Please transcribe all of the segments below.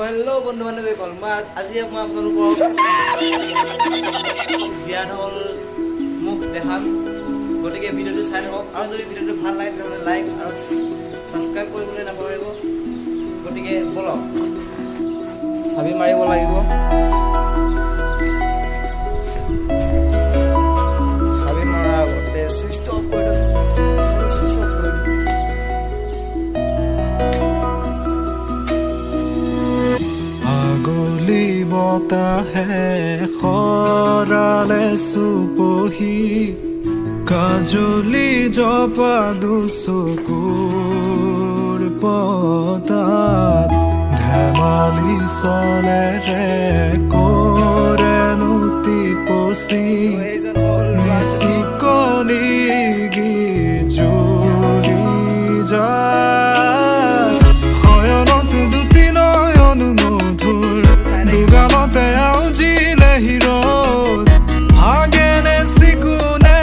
hello' বন্ধু বান্ধৱীসকল আজি মই আপোনালোকক জীয়ান হল মুখ দেখাম গতিকে ভিডিঅ'টো চাই থাকক আৰু যদি ভিডিঅ'টো ভাল লাগে তেতিয়াহ'লে লাইক আৰু ছাবস্ক্ৰাইব কৰিবলৈ নাপাহৰিব গতিকে বলক চাবি মাৰিব লাগিব চাবি মাৰা আগতে ছুইচ অফ কৰি বতাহে খৰালে চুপহি কাজলি জপা দুচকুৰ পতাত ধেমালি চলেৰে কৰে নুতি পচি নিচুকনি গীজুৰি যায় শয়নত দুটি নয়ন মধুৰ দুগালতে আউজিলে হিৰত ভাগেনে চিকুনে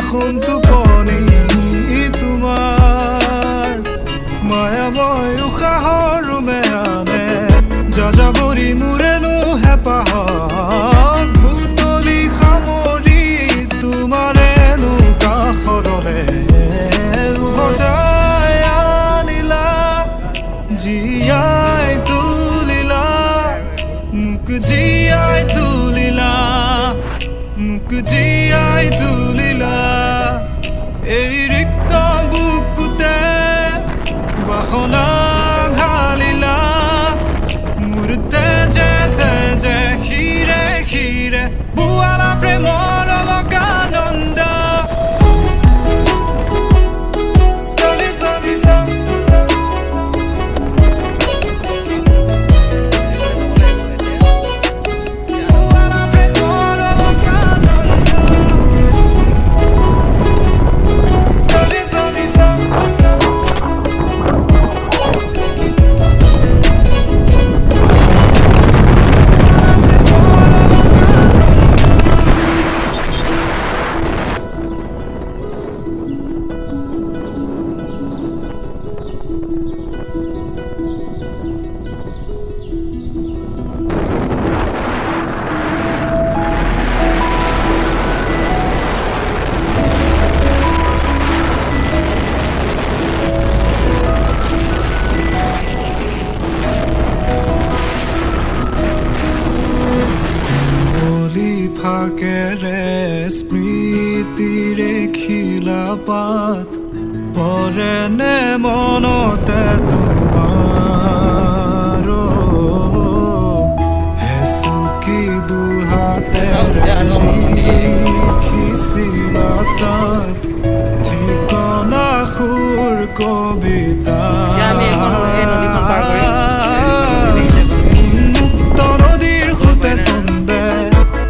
সোণটো পনি তোমাৰ মায়াময় উশাহৰ মেয়ানে যাযাবৰী মোৰেনো হেঁপাহ ভুতলি সামৰি তোমাৰেনো কাষৰলে উভতাই আনিলা জীয়াই তুলিলা মুখ জীয়াই তুলিলা মুখ জীয়াই তুলিলা এই ৰিক্ত বুকুতে বাসনা ঢালিলা মোৰ তেজে তেজে শিৰে শিৰে বুৱালা প্ৰেমৰ অলকানন্দ ফাকেৰে স্মৃতিৰে খিলা পাত পৰেনে মনতে তোমাৰ হেচুকি দুহাতেৰে লিখিছিলা তাত ঠিকনা সুৰ কবিতা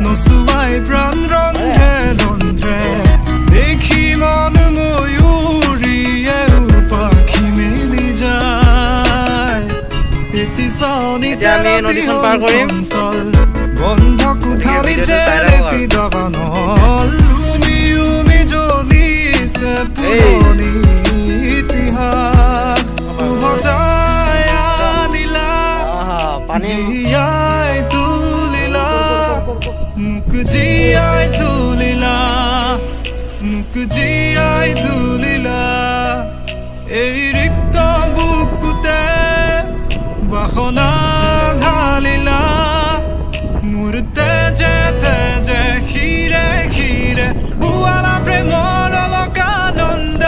নচুৱাই প্ৰাণ ৰন্ধ্ৰে ৰন্ধ্ৰে দেখি মন ময়ূৰীয়ে পাখি মেলি যায় এটি চাউনিতে চঞ্চল বন্ধ কোঠালিতে এটি দাবানল উমি উমি জ্বলিছে পুৰণি ইতিহাস উভতাই আনিলা জীয়াই তুলিলা মুখ জীয়াই তুলিলা মুখ জীয়াই তুলিলা এই ৰিক্ত বুকুতে বাসনা ঢালিলা মোৰ তেজে তেজে শিৰে শিৰে বুৱালা প্ৰেমৰ অলকানন্দ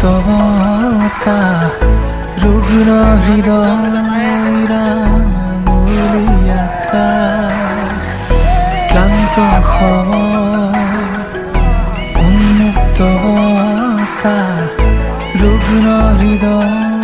উন্মুক্ততা ৰুগ্ন হৃদয়ৰা মুলি আকাশ ক্লান্ত উন্মুক্ততা ৰুগ্ন হৃদয়